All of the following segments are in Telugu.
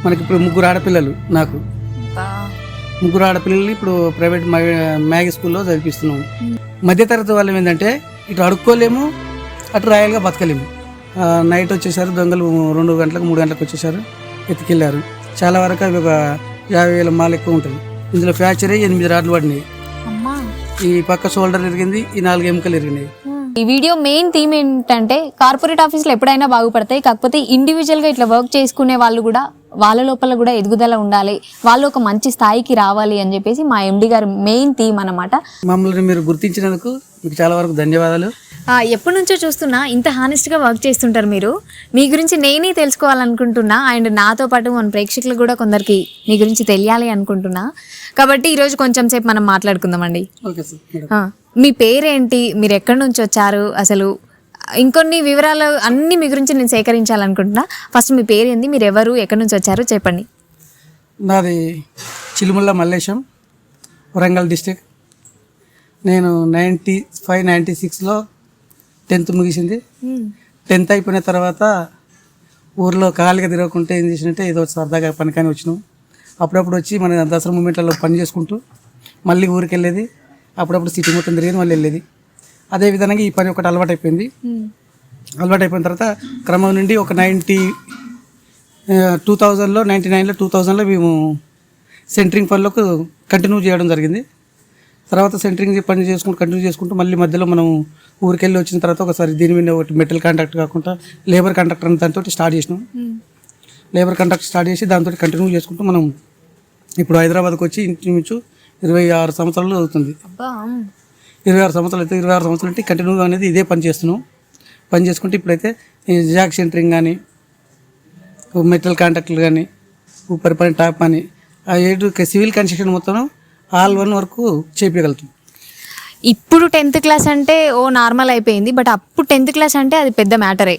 మనకి ఇప్పుడు ముగ్గురు ఆడపిల్లలు నాకు ముగ్గురు ఆడపిల్లల్ని ఇప్పుడు ప్రైవేట్ మ్యాగీ స్కూల్లో చదివిస్తున్నాం. మధ్యతరగతి వాళ్ళం ఏంటంటే ఇటు అడుక్కోలేము, అటు రాయల్గా బతకలేము. నైట్ వచ్చేసారు దొంగలు, 2 గంటలకు 3 గంటలకు వచ్చేసారు, ఎత్తుకెళ్ళారు. చాలా వరకు అవి ఒక 50,000 మాల్ ఎక్కువ ఉంటుంది. ఇందులో ఫ్రాక్చర్ అయ్యి 8 రాడ్లు పడినాయి. ఈ పక్క షోల్డర్ ఇరిగింది, ఈ 4 ఎముకలు ఇరిగినాయి. ఈ వీడియో మెయిన్ థీమ్ ఏంటంటే కార్పొరేట్ ఆఫీసులు ఎప్పుడైనా బాగుపడతాయి, కాకపోతే ఇండివిజువల్గా ఇట్లా వర్క్ చేసుకునే వాళ్ళు కూడా వాళ్ళ లోపల కూడా ఎదుగుదల ఉండాలి, వాళ్ళు ఒక మంచి స్థాయికి రావాలి అని చెప్పేసి మా ఎండి గారు మెయిన్ థీమ్ అన్నమాట. మమ్మల్ని మీరు గుర్తించినందుకు మీకు చాలా వరకు ధన్యవాదాలు. ఎప్పటి నుంచో చూస్తున్నా ఇంత హానెస్ట్గా వర్క్ చేస్తుంటారు మీరు. మీ గురించి నేనే తెలుసుకోవాలనుకుంటున్నా, అండ్ నాతో పాటు మన ప్రేక్షకులు కూడా కొందరికి మీ గురించి తెలియాలి అనుకుంటున్నా. కాబట్టి ఈరోజు కొంచెం సేపు మనం మాట్లాడుకుందామండి. Okay sir. మీ పేరేంటి, మీరు ఎక్కడి నుంచి వచ్చారు, అసలు ఇంకొన్ని వివరాలు అన్నీ మీ గురించి నేను సేకరించాలనుకుంటున్నా. ఫస్ట్ మీ పేరు ఏంది, మీరు ఎవరు, ఎక్కడి నుంచి వచ్చారు చెప్పండి. నాది చిలుముల్ల మల్లేశం, వరంగల్ డిస్టిక్. నేను 96లో 10th ముగిసింది. 10th అయిపోయిన తర్వాత ఊర్లో ఖాళీగా తిరగకుంటే ఏం చేసినట్టే ఏదో సరదాగా పనికాని వచ్చినాం. అప్పుడప్పుడు వచ్చి మన దసరా మూమెంట్లలో పని చేసుకుంటూ మళ్ళీ ఊరికి వెళ్ళేది, అప్పుడప్పుడు సిటీ మొత్తం తిరిగేది, మళ్ళీ వెళ్ళేది. అదేవిధంగా ఈ పని ఒకటి అలవాటు అయిపోయింది. అలవాటు అయిపోయిన తర్వాత క్రమం నుండి ఒక 2000లో మేము సెంటరింగ్ పనులకు కంటిన్యూ చేయడం జరిగింది. తర్వాత సెంటరింగ్ పని కంటిన్యూ చేసుకుంటూ మళ్ళీ మధ్యలో మనం ఊరికెళ్ళి వచ్చిన తర్వాత ఒకసారి దీని మీద ఒకటి మెటల్ కాంట్రాక్ట్ కాకుండా లేబర్ కాంట్రాక్టర్ అని దాంతో స్టార్ట్ చేసినాం. లేబర్ కాంట్రాక్ట్ స్టార్ట్ చేసి దాంతో కంటిన్యూ చేసుకుంటూ మనం ఇప్పుడు హైదరాబాద్కి వచ్చి ఇంచుమించు 26 సంవత్సరాలు అవుతుంది. 26 సంవత్సరాలు అయితే 26 సంవత్సరాలు అంటే కంటిన్యూగా అనేది ఇదే పని చేస్తున్నాం. పని చేసుకుంటే ఇప్పుడైతే జాక్ సెంటరింగ్ కానీ, మెటల్ కాంట్రాక్ట్లు కానీ, ఊపర్ పని, టాప్ పని, ఆ సివిల్ కన్స్ట్రక్షన్ మొత్తం ఆల్ 1 వరకు చేపించగలుగుతాం. ఇప్పుడు 10th క్లాస్ అంటే నార్మల్ అయిపోయింది, బట్ అప్పుడు 10th క్లాస్ అంటే అది పెద్ద మ్యాటరే.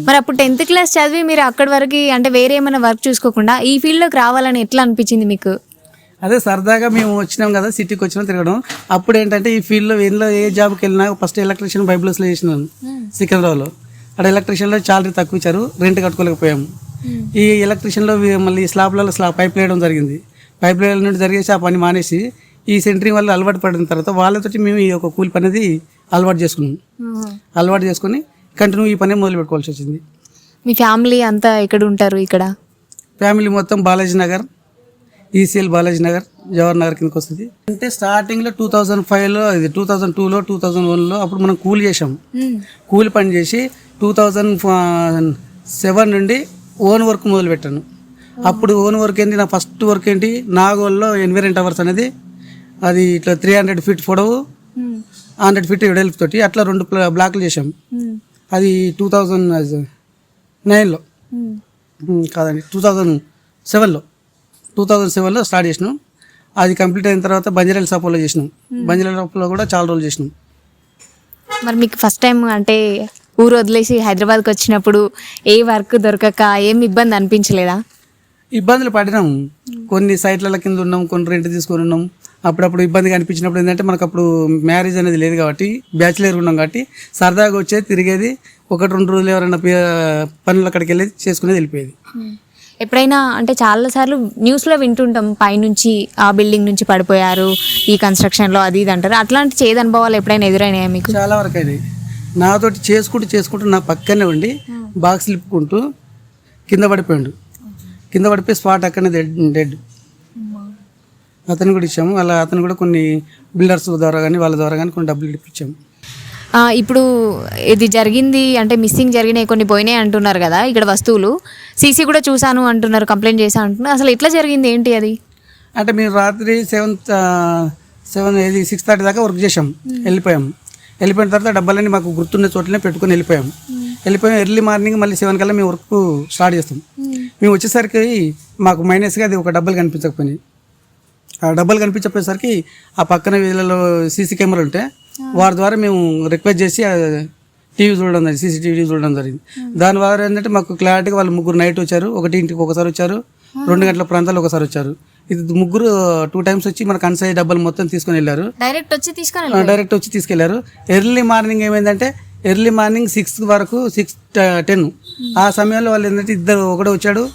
మరి అప్పుడు 10th క్లాస్ చదివి మీరు అక్కడి వరకు అంటే వేరే ఏమైనా వర్క్ చూసుకోకుండా ఈ ఫీల్డ్లోకి రావాలని ఎట్లా అనిపించింది మీకు? అదే సరదాగా మేము వచ్చినాం కదా, సిటీకి వచ్చినాం తిరగడం. అప్పుడు ఏంటంటే ఈ ఫీల్డ్లో ఏ జాబ్కి వెళ్ళినా ఫస్ట్ ఎలక్ట్రీషియన్ బైబుల్స్లో చేసినాను సికింద్రాబాద్లో. అక్కడ ఎలక్ట్రీషియన్లో చాలా తక్కువ ఇచ్చారు, రెంట్ కట్టుకోలేకపోయాము. ఈ ఎలక్ట్రీషియన్లో మళ్ళీ స్లాబ్లలో పైప్ వేయడం జరిగింది. పైప్ వేయడం నుండి జరిగేసి ఆ పని మానేసి ఈ సెంటరింగ్ వల్ల అలవాటు పడిన తర్వాత వాళ్ళతో మేము ఈ యొక్క కూలి పని అనేది అలవాటు చేసుకున్నాం. అలవాటు చేసుకుని కంటిన్యూ ఈ పని మొదలు పెట్టుకోవాల్సి వచ్చింది. మీ ఫ్యామిలీ అంతా ఎక్కడ ఉంటారు? ఇక్కడ ఫ్యామిలీ మొత్తం బాలాజీ నగర్, ఈసీఎల్ బాలాజీ నగర్, జవహర్ నగర్ కిందకి వస్తుంది. అంటే స్టార్టింగ్లో 2005లో, ఇది 2002లో, 2001లో అప్పుడు మనం కూలి చేసాం. కూలి పని చేసి 2007 నుండి ఓన్ వర్క్ మొదలు పెట్టాను. అప్పుడు ఓన్ వర్క్ ఏంటి, నా ఫస్ట్ వర్క్ ఏంటి, నాగోల్లో ఎన్విరెంట్ టవర్స్ అనేది, అది ఇట్లా 300 ఫీట్ పొడవు, 100 ఫీట్ వెడల్పు తోటి అట్లా 2 బ్లాక్లు చేసాం. అది 2009లో కాదండి 2007లో స్టార్ట్ చేసినాం. అది కంప్లీట్ అయిన తర్వాత బంజారాల షాపులో చేసినాం. బంజారాల షాపులో కూడా చాలా రోజులు చేసినాం. మరి మీకు ఫస్ట్ టైం అంటే ఊరు వదిలేసి హైదరాబాద్కి వచ్చినప్పుడు ఏ వర్క్ దొరకక ఏం ఇబ్బంది అనిపించలేదా? ఇబ్బందులు పడినాం. కొన్ని సైట్ల కింద ఉన్నాం, కొన్ని రెంట్ తీసుకొని ఉన్నాం. అప్పుడప్పుడు ఇబ్బందిగా అనిపించినప్పుడు ఏంటంటే మనకు అప్పుడు మ్యారేజ్ అనేది లేదు కాబట్టి బ్యాచిలర్ ఉన్నాం కాబట్టి సరదాగా వచ్చేది, తిరిగేది, 1-2 రోజులు ఎవరైనా పనులు అక్కడికి వెళ్ళి చేసుకునేది, వెళ్ళిపోయేది. ఎప్పుడైనా అంటే చాలాసార్లు న్యూస్లో వింటుంటాం పైనుంచి ఆ బిల్డింగ్ నుంచి పడిపోయారు ఈ కన్స్ట్రక్షన్లో, అది ఇది అంటారు. అట్లాంటి చేదు అనుభవాలు ఎప్పుడైనా ఎదురైనాయా మీకు? చాలా వరకు అయినాయి. నాతోటి చేసుకుంటూ నా పక్కనే ఉండి బాక్స్ లిప్పుకుంటూ కింద పడిపోయాడు. కింద పడిపోయి స్పాట్ అక్కడనే డెడ్. అతను కూడా ఇచ్చాము. అలా అతను కూడా కొన్ని బిల్డర్స్ ద్వారా కానీ వాళ్ళ ద్వారా కానీ కొన్ని డబ్బులు ఇప్పించాము. ఇప్పుడు ఇది జరిగింది అంటే మిస్సింగ్ జరిగినాయి, కొన్ని పోయినాయి అంటున్నారు కదా ఇక్కడ వస్తువులు. సీసీ కూడా చూసాను అంటున్నారు, కంప్లైంట్ చేశాను అంటున్నారు. అసలు ఎట్లా జరిగింది, ఏంటి అది? అంటే మేము రాత్రి 6:30 దాకా వర్క్ చేసాం, వెళ్ళిపోయాం. వెళ్ళిపోయిన తర్వాత డబ్బాలన్నీ మాకు గుర్తున్న చోట్లనే పెట్టుకుని వెళ్ళిపోయాం. ఎర్లీ మార్నింగ్ మళ్ళీ 7 కల్లా మేము వర్క్ స్టార్ట్ చేస్తాం. మేము వచ్చేసరికి మాకు మైనస్గా అది ఒక డబ్బాలు కనిపించకపోయినాయి. ఆ డబ్బాలు కనిపించకపోయేసరికి ఆ పక్కన వీళ్ళలో సీసీ కెమెరాలు ఉంటే వారి ద్వారా మేము రిక్వెస్ట్ చేసి టీవీ చూడడం జరిగింది, CCTV చూడడం జరిగింది. దాని ద్వారా ఏంటంటే మాకు క్లారిటీగా వాళ్ళు 3 నైట్ వచ్చారు, ఒకటి ఇంటికి ఒకసారి వచ్చారు, 2 గంటల ప్రాంతాలు ఒకసారి వచ్చారు. ఇది 3 2 టైమ్స్ వచ్చి మనకు కన్సై డబ్బాలు మొత్తం తీసుకొని వెళ్ళారు. డైరెక్ట్ వచ్చి తీసుకెళ్లారు. ఎర్లీ మార్నింగ్ ఏమైందంటే 6 వరకు 6:10 ఆ సమయంలో వాళ్ళు ఏంటంటే ఇద్దరు, ఒకడు వచ్చాడు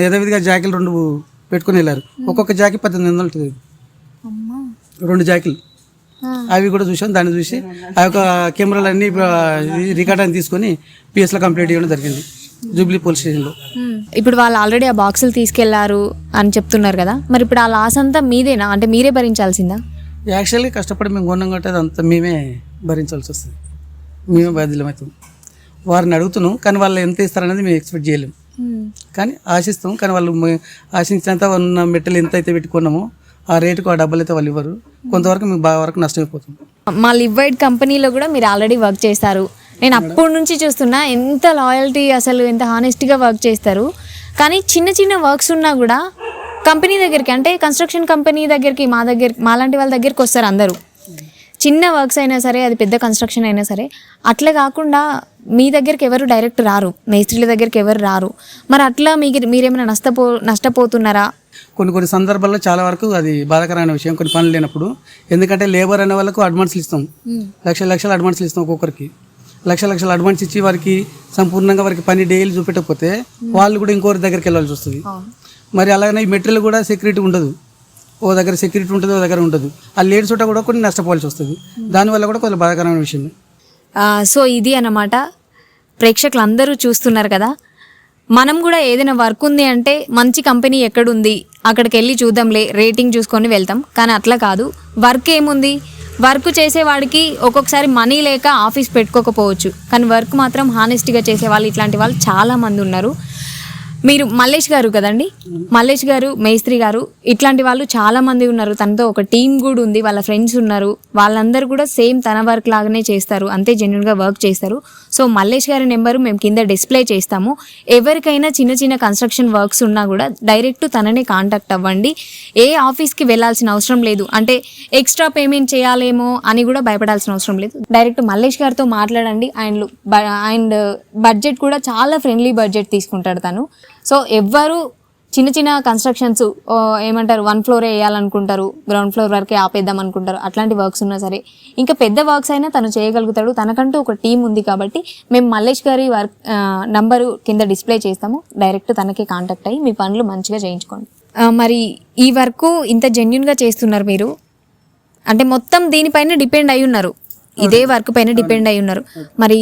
యథావిధిగా జాకీలు 2 పెట్టుకుని వెళ్ళారు. ఒక్కొక్క జాకీ 1800 ఉంటుంది, 2 జాకీలు. అవి కూడా చూసాం. దాన్ని చూసి ఆ యొక్క కెమెరాలన్నీ రికార్డ్ అని తీసుకొని పిఎస్లో కంప్లీట్ చేయడం జరిగింది జూబ్లీ పోలీస్ స్టేషన్లో. ఇప్పుడు వాళ్ళు ఆల్రెడీ ఆ బాక్సులు తీసుకెళ్లారు అని చెప్తున్నారు కదా, మరి ఇప్పుడు ఆ లాస్ అంతా మీదేనా, అంటే మీరే భరించాల్సిందా? యాక్చువల్గా కష్టపడి మేము కొన్నాం కాబట్టి అదంతా మేమే భరించాల్సి వస్తుంది, మేమే బాధ్యులమవుతాం. వారిని అడుగుతున్నాం కానీ వాళ్ళు ఎంత ఇస్తారనేది మేము ఎక్స్పెక్ట్ చేయలేము, కానీ ఆశిస్తాం. కానీ వాళ్ళు ఆశించినంత ఉన్న మెట్టలు ఎంత అయితే పెట్టుకున్నామో ఆ రేటుకు ఆ డబ్బులు అయితే వాళ్ళు ఇవ్వరు. కొంతవరకు మీకు బాగా వరకు నష్టమైపోతుంది. మా లివ్ వైడ్ కంపెనీలో కూడా మీరు ఆల్రెడీ వర్క్ చేస్తారు. నేను అప్పటి నుంచి చూస్తున్నా ఎంత లాయల్టీ, అసలు ఎంత హానెస్ట్గా వర్క్ చేస్తారు. కానీ చిన్న చిన్న వర్క్స్ ఉన్నా కూడా కంపెనీ దగ్గరికి, అంటే కన్స్ట్రక్షన్ కంపెనీ దగ్గరికి, మాలాంటి వాళ్ళ దగ్గరికి వస్తారు అందరూ. చిన్న వర్క్స్ అయినా సరే, అది పెద్ద కన్స్ట్రక్షన్ అయినా సరే. అట్లా కాకుండా మీ దగ్గరికి ఎవరు డైరెక్ట్ రారు, మేస్త్రీల దగ్గరికి ఎవరు రారు. మరి అట్లా మీరేమైనా నష్టపోతున్నారా? కొన్ని సందర్భాల్లో చాలా వరకు అది బాధాకరమైన విషయం, కొన్ని పనులు లేనప్పుడు. ఎందుకంటే లేబర్ అనే వాళ్ళకు అడ్వాన్స్లు ఇస్తాం, లక్షల అడ్వాన్స్లు ఇస్తాం. ఒక్కొక్కరికి లక్షల అడ్వాన్స్ ఇచ్చి వారికి సంపూర్ణంగా వారికి పని డైలీ చూపెట్టకపోతే వాళ్ళు కూడా ఇంకోరి దగ్గరికి వెళ్ళాల్సి వస్తుంది. మరి అలాగే ఈ మెటీరియల్ కూడా సెక్యూరిటీ ఉండదు, ఓ దగ్గర సెక్యూరిటీ ఉంటుంది, ఓ దగ్గర ఉండదు. ఆ లేడీస్ కూడా కొన్ని నష్టపోవాల్సి వస్తుంది. దానివల్ల కూడా కొంచెం బాధాకరమైన విషయం. సో ఇది అన్నమాట, ప్రేక్షకులు అందరూ చూస్తున్నారు కదా. మనం కూడా ఏదైనా వర్క్ ఉంది అంటే మంచి కంపెనీ ఎక్కడుంది అక్కడికి వెళ్ళి చూద్దాంలే, రేటింగ్ చూసుకొని వెళ్తాం. కానీ అట్లా కాదు. వర్క్ ఏముంది, వర్క్ చేసేవాడికి ఒక్కొక్కసారి మనీ లేక ఆఫీస్ పెట్టుకోకపోవచ్చు, కానీ వర్క్ మాత్రం హానెస్ట్గా చేసేవాళ్ళు ఇట్లాంటి వాళ్ళు చాలామంది ఉన్నారు. మీరు మల్లేష్ గారు కదండి, మల్లేష్ గారు, మేస్త్రి గారు, ఇట్లాంటి వాళ్ళు చాలామంది ఉన్నారు. తనతో ఒక టీం కూడా ఉంది, వాళ్ళ ఫ్రెండ్స్ ఉన్నారు. వాళ్ళందరూ కూడా సేమ్ తన వర్క్ లాగానే చేస్తారు, అంతే జెన్యున్గా వర్క్ చేస్తారు. సో మల్లేష్ గారి నెంబరు మేము కింద డిస్ప్లే చేస్తాము. ఎవరికైనా చిన్న చిన్న కన్స్ట్రక్షన్ వర్క్స్ ఉన్నా కూడా డైరెక్ట్ తననే కాంటాక్ట్ అవ్వండి. ఏ ఆఫీస్కి వెళ్ళాల్సిన అవసరం లేదు, అంటే ఎక్స్ట్రా పేమెంట్ చేయాలేమో అని కూడా భయపడాల్సిన అవసరం లేదు. డైరెక్ట్ మల్లేష్ గారితో మాట్లాడండి. అండ్ బడ్జెట్ కూడా చాలా ఫ్రెండ్లీ బడ్జెట్ తీసుకుంటాడు తను. సో ఎవ్వరు చిన్న చిన్న కన్స్ట్రక్షన్స్ ఏమంటారు 1 ఫ్లోర్ వేయాలనుకుంటారు, గ్రౌండ్ ఫ్లోర్ వరకే ఆపేద్దాం అనుకుంటారు, అట్లాంటి వర్క్స్ ఉన్నా సరే, ఇంకా పెద్ద వర్క్స్ అయినా తను చేయగలుగుతాడు. తనకంటూ ఒక టీం ఉంది కాబట్టి మేము మల్లేష్ గారి నంబరు కింద డిస్ప్లే చేస్తాము. డైరెక్ట్ తనకే కాంటాక్ట్ అయ్యి మీ పనులు మంచిగా చేయించుకోండి. మరి ఈ వర్క్ ఇంత జెన్యున్గా చేస్తున్నారు మీరు, అంటే మొత్తం దీనిపైన డిపెండ్ అయి ఉన్నారు, ఇదే వర్క్ పైన డిపెండ్ అయి ఉన్నారు. మరి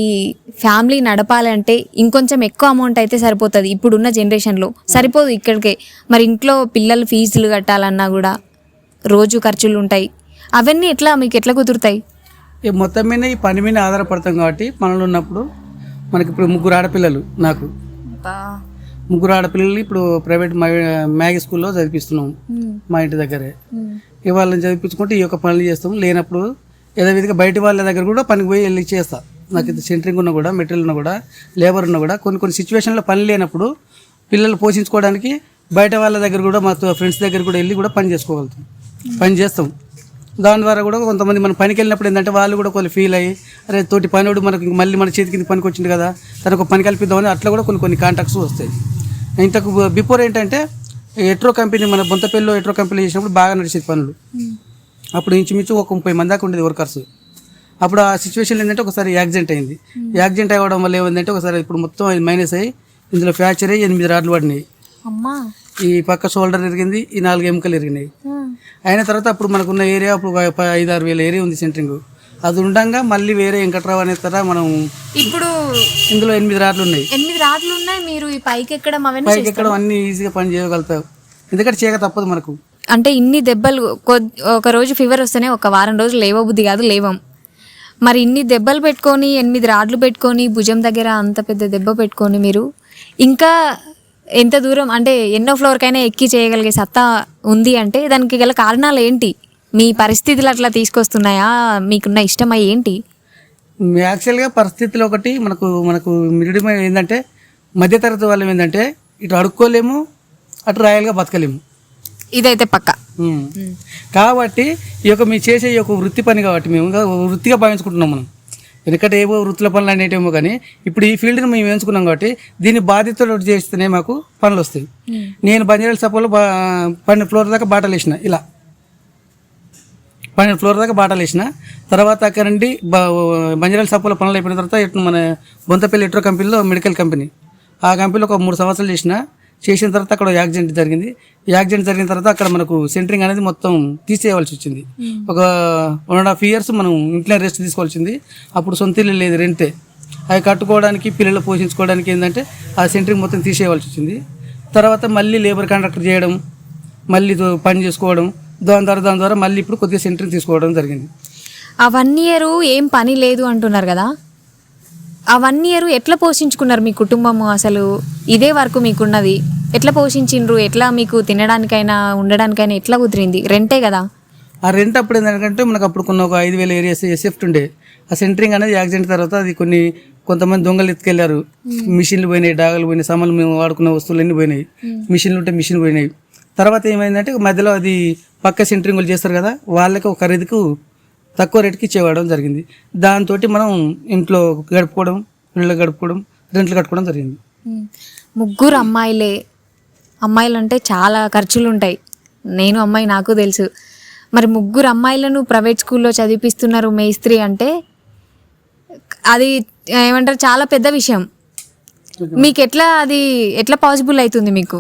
ఫ్యామిలీ నడపాలంటే ఇంకొంచెం ఎక్కువ అమౌంట్ అయితే సరిపోతుంది, ఇప్పుడున్న జనరేషన్లో సరిపోదు ఇక్కడికే. మరి ఇంట్లో పిల్లలు ఫీజులు కట్టాలన్నా కూడా రోజు ఖర్చులు ఉంటాయి, అవన్నీ మీకు ఎట్లా కుదురుతాయి? మొత్తం మీద ఈ పని మీద ఆధారపడతాం కాబట్టి పనులు ఉన్నప్పుడు మనకి ఇప్పుడు 3 ఆడపిల్లలు, నాకు 3 ఆడపిల్లలు ఇప్పుడు ప్రైవేట్ మ్యాగీ స్కూల్లో చదివిస్తున్నాం మా ఇంటి దగ్గరే. వాళ్ళని చదివించుకుంటే ఈ యొక్క పనులు చేస్తాం. లేనప్పుడు యథావిధిగా బయట వాళ్ళ దగ్గర కూడా పనికి పోయి వెళ్ళి చేస్తా. నాకు ఇది సెంటరింగ్ ఉన్నా కూడా, మెటీరియల్ ఉన్నా కూడా, లేబర్ ఉన్నా కూడా కొన్ని సిచ్యువేషన్లో పని లేనప్పుడు పిల్లలు పోషించుకోవడానికి బయట వాళ్ళ దగ్గర కూడా, మా ఫ్రెండ్స్ దగ్గర కూడా వెళ్ళి కూడా పని చేసుకోగలుగుతాం, పని చేస్తాం. దాని ద్వారా కూడా కొంతమంది మనం పనికి వెళ్ళినప్పుడు ఏంటంటే వాళ్ళు కూడా కొన్ని ఫీల్ అయ్యి, అరే తోటి పనివాడు మనకి మళ్ళీ మన చేతి కింద పనికి వచ్చింది కదా, తనకు పని కల్పిద్దామని అట్లా కూడా కొన్ని కాంటాక్ట్స్ వస్తాయి. ఇంతకు బిఫోర్ ఏంటంటే ఎట్రో కంపెనీ, మన బొంతపల్లిలో ఎట్రో కంపెనీ చేసినప్పుడు బాగా నడిచేది పనులు. అప్పుడు ఇంచుమించు ఒక 30 మంది దాకా ఉండేది వర్కర్స్. అప్పుడు ఆ సిచ్యువేషన్ ఏంటంటే ఒకసారి యాక్సిడెంట్ అయింది. యాక్సిడెంట్ అవ్వడం వల్ల ఏమైందంటే ఒకసారి ఇప్పుడు మొత్తం మైనస్ అయ్యి ఇందులో ఫ్రాక్చర్ అయ్యి 8 రాడ్లు పడినాయి. ఈ పక్క షోల్డర్ ఇరిగింది, ఈ 4 ఎముకలు ఇరిగినాయి. అయిన తర్వాత అప్పుడు మనకున్న ఏరియా అప్పుడు 5-6 వేల ఏరియా ఉంది సెంటరింగ్. అది ఉండగా మళ్ళీ వేరే వెంకట్రావు అనే తర్వాత మనం ఇప్పుడు ఇందులో 8 రాడ్లు ఉన్నాయి. 8 రాడ్లు ఉన్నాయి. మీరు ఈ పైకి ఎక్కడం అన్ని ఈజీగా పని చేయగలుగుతావు, ఎందుకంటే చేయక తప్పదు మనకు. అంటే ఇన్ని దెబ్బలు, ఒక రోజు ఫీవర్ వస్తేనే ఒక వారం రోజులు లేవబుద్ధి కాదు, లేవం. మరి ఇన్ని దెబ్బలు పెట్టుకొని, 8 రాడ్లు పెట్టుకొని, భుజం దగ్గర అంత పెద్ద దెబ్బ పెట్టుకొని మీరు ఇంకా ఎంత దూరం, అంటే ఎన్నో ఫ్లోర్కైనా ఎక్కి చేయగలిగే సత్తా ఉంది అంటే దానికి గల కారణాలు ఏంటి? మీ పరిస్థితులు అట్లా తీసుకొస్తున్నాయా, మీకున్న ఇష్టమై ఏంటి? యాక్చువల్గా పరిస్థితులు ఒకటి, మనకు మిడియం ఏంటంటే మధ్యతరగతి వాళ్ళం ఏంటంటే ఇటు అడుక్కోలేము, అటు రాయల్గా బతకలేము, ఇదైతే పక్క. కాబట్టి ఈ యొక్క మేము చేసే ఈ యొక్క వృత్తి పని కాబట్టి మేము వృత్తిగా భావించుకుంటున్నాం. మనం ఎందుకంటే ఏవో వృత్తుల పనులు అనేటేమో, కానీ ఇప్పుడు ఈ ఫీల్డ్ని మేము ఎంచుకున్నాం కాబట్టి దీన్ని బాధ్యతలు చేస్తేనే మాకు పనులు వస్తాయి. నేను బంజారాల సపోలో 12 ఫ్లోర్ దాకా బాటలు వేసిన, ఇలా 12 ఫ్లోర్ దాకా బాటలు వేసిన. తర్వాత అక్కడ నుండి బంజారాల సపోలో పనులు అయిపోయిన తర్వాత మన బొంతపల్లి ఎట్రో కంపెనీలో మెడికల్ కంపెనీ, ఆ కంపెనీలో ఒక 3 సంవత్సరాలు చేసిన. చేసిన తర్వాత అక్కడ యాక్సిడెంట్ జరిగింది. యాక్సిడెంట్ జరిగిన తర్వాత అక్కడ మనకు సెంటరింగ్ అనేది మొత్తం తీసేయవలసి వచ్చింది. ఒక 1.5 years మనం ఇంట్లో రెస్ట్ తీసుకోవాల్సింది. అప్పుడు సొంత ఇల్లు లేదు, రెంటే. అవి కట్టుకోవడానికి పిల్లలు పోషించుకోవడానికి ఏంటంటే ఆ సెంటరింగ్ మొత్తం తీసేయవలసి వచ్చింది. తర్వాత మళ్ళీ లేబర్ కాంట్రాక్టర్ చేయడం, మళ్ళీ పని చేసుకోవడం, దాని ద్వారా మళ్ళీ ఇప్పుడు కొద్దిగా సెంటరింగ్ తీసుకోవడం జరిగింది. ఆ 1 year ఏం పని లేదు అంటున్నారు కదా, ఆ 1 year ఎట్లా పోషించుకున్నారు మీ కుటుంబము? అసలు ఇదే వరకు మీకున్నది ఎట్లా పోషించిండ్రు? ఎట్లా మీకు తినడానికైనా ఉండడానికైనా ఎట్లా కుదిరింది? రెంటే కదా. ఆ రెంట్ అప్పుడు ఏంటంటే మనకు అప్పుడు కొన్ని ఒక 5,000 ఏరియాస్ ఎస్ఎఫ్ట్ ఉండే. ఆ సెంటరింగ్ అనేది యాక్సిడెంట్ తర్వాత అది కొంతమంది దొంగలు ఎత్తుకెళ్లారు. మిషన్లు పోయినాయి, డాగలు పోయినాయి, సామాన్లు మేము వాడుకున్న వస్తువులు అన్నీ పోయినాయి. మిషన్లు ఉంటే మిషన్ పోయినాయి. తర్వాత ఏమైందంటే మధ్యలో అది పక్క సెంటరింగ్లు చేస్తారు కదా, వాళ్ళకి ఒక ఖరీదుకు తక్కువ రేటుకి ఇచ్చేవాడడం జరిగింది. దాంతో మనం ఇంట్లో గడుపుకోవడం, ఇళ్ళు గడుపుకోవడం, రెంట్లు కట్టుకోవడం జరిగింది. 3 అమ్మాయిలే. అమ్మాయిలు అంటే చాలా ఖర్చులు ఉంటాయి. నేను అమ్మాయి, నాకు తెలుసు. మరి 3 అమ్మాయిలను ప్రైవేట్ స్కూల్లో చదివిపిస్తున్నారు మేస్త్రి అంటే అది ఏమంటారు, చాలా పెద్ద విషయం. మీకు ఎట్లా పాసిబుల్ అవుతుంది మీకు?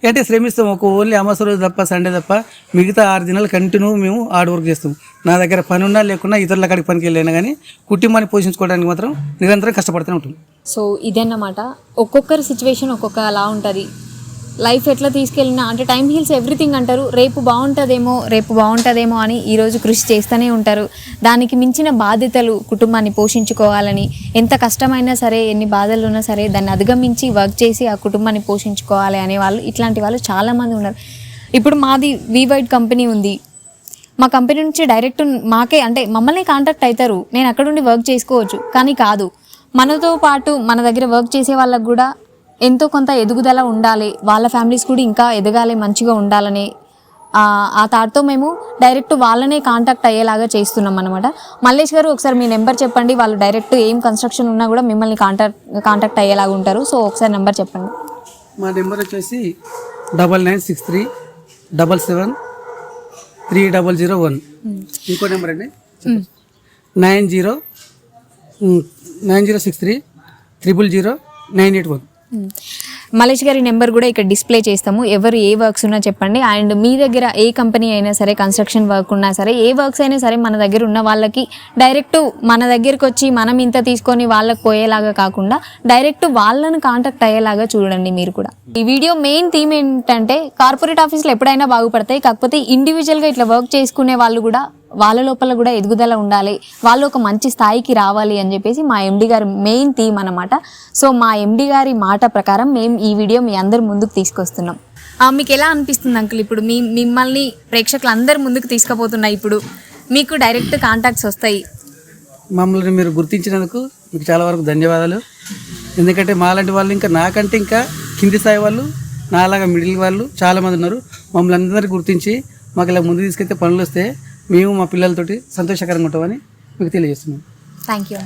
అంటే శ్రమిస్తాం. ఒక ఓన్లీ అమావాస్య రోజు తప్ప, సండే తప్ప మిగతా 6 దినాలు కంటిన్యూ మేము హార్డ్ వర్క్ చేస్తాం. నా దగ్గర పని ఉన్నా లేకున్నా ఇతరుల కాడికి పనికి వెళ్ళినా కానీ కుటుంబాన్ని పోషించుకోవడానికి మాత్రం నిరంతరం కష్టపడుతూనే ఉంటాం. సో ఇదన్నమాట. ఒక్కొక్కరి సిచ్యువేషన్ ఒక్కొక్క అలా ఉంటుంది. లైఫ్ ఎట్లా తీసుకెళ్ళినా అంటే టైం హీల్స్ ఎవ్రీథింగ్ అంటారు. రేపు బాగుంటుందేమో అని ఈరోజు కృషి చేస్తూనే ఉంటారు. దానికి మించిన బాధ్యతలు కుటుంబాన్ని పోషించుకోవాలని, ఎంత కష్టమైనా సరే, ఎన్ని బాధలు ఉన్నా సరే దాన్ని అధిగమించి వర్క్ చేసి ఆ కుటుంబాన్ని పోషించుకోవాలి అనేవాళ్ళు, ఇట్లాంటి వాళ్ళు చాలామంది ఉన్నారు. ఇప్పుడు మాది వీవైడ్ కంపెనీ ఉంది. మా కంపెనీ నుంచి డైరెక్ట్ మాకే అంటే మమ్మల్ని కాంటాక్ట్ అవుతారు. నేను అక్కడ ఉండి వర్క్ చేసుకోవచ్చు. కానీ కాదు, మనతో పాటు మన దగ్గర వర్క్ చేసే వాళ్ళకు కూడా ఎంతో కొంత ఎదుగుదల ఉండాలి, వాళ్ళ ఫ్యామిలీస్ కూడా ఇంకా ఎదగాలి, మంచిగా ఉండాలని ఆ థాట్తో మేము డైరెక్ట్ వాళ్ళనే కాంటాక్ట్ అయ్యేలాగా చేస్తున్నాం అనమాట. మల్లేష్ గారు, ఒకసారి మీ నెంబర్ చెప్పండి. వాళ్ళు డైరెక్ట్ ఏం కన్స్ట్రక్షన్ ఉన్నా కూడా మిమ్మల్ని కాంటాక్ట్ అయ్యేలాగా ఉంటారు. సో ఒకసారి నెంబర్ చెప్పండి. మా నెంబర్ వచ్చేసి 9963 77 3001. ఇంకో నెంబర్ అండి 9063 000 981. మలేష్ గారి నెంబర్ కూడా ఇక్కడ డిస్ప్లే చేస్తాము. ఎవరు ఏ వర్క్స్ ఉన్నా చెప్పండి. అండ్ మీ దగ్గర ఏ కంపెనీ అయినా సరే, కన్స్ట్రక్షన్ వర్క్ ఉన్నా సరే, ఏ వర్క్స్ అయినా సరే, మన దగ్గర ఉన్న వాళ్ళకి డైరెక్ట్ మన దగ్గరికి వచ్చి మనం ఇంత తీసుకొని వాళ్ళకి పోయేలాగా కాకుండా డైరెక్ట్ వాళ్ళని కాంటాక్ట్ అయ్యేలాగా చూడండి మీరు కూడా. ఈ వీడియో మెయిన్ థీమ్ ఏంటంటే కార్పొరేట్ ఆఫీసులు ఎప్పుడైనా బాగుపడతాయి, కాకపోతే ఇండివిజువల్గా ఇట్లా వర్క్ చేసుకునే వాళ్ళు కూడా వాళ్ళ లోపల కూడా ఎదుగుదల ఉండాలి, వాళ్ళు ఒక మంచి స్థాయికి రావాలి అని చెప్పేసి మా ఎండి గారి మెయిన్ థీమ్ అన్నమాట. సో మా ఎండి గారి మాట ప్రకారం మేము ఈ వీడియో మీ అందరి ముందుకు తీసుకొస్తున్నాం. మీకు ఎలా అనిపిస్తుంది అంకుల్? ఇప్పుడు మిమ్మల్ని ప్రేక్షకులు అందరి ముందుకు తీసుకుపోతున్నాయి. ఇప్పుడు మీకు డైరెక్ట్ కాంటాక్ట్స్ వస్తాయి. మమ్మల్ని మీరు గుర్తించినందుకు మీకు చాలా వరకు ధన్యవాదాలు. ఎందుకంటే మాలాంటి వాళ్ళు ఇంకా నాకంటే ఇంకా కింది స్థాయి వాళ్ళు, నాలాగా మిడిల్ వాళ్ళు చాలామంది ఉన్నారు. మమ్మల్ని అందరినీ గుర్తించి మాకు ఇలా ముందు తీసుకెళ్తే పనులు వస్తే మేము మా పిల్లలతోటి సంతోషకరంగా ఉంటామని మీకు తెలియజేస్తున్నాం. Thank you.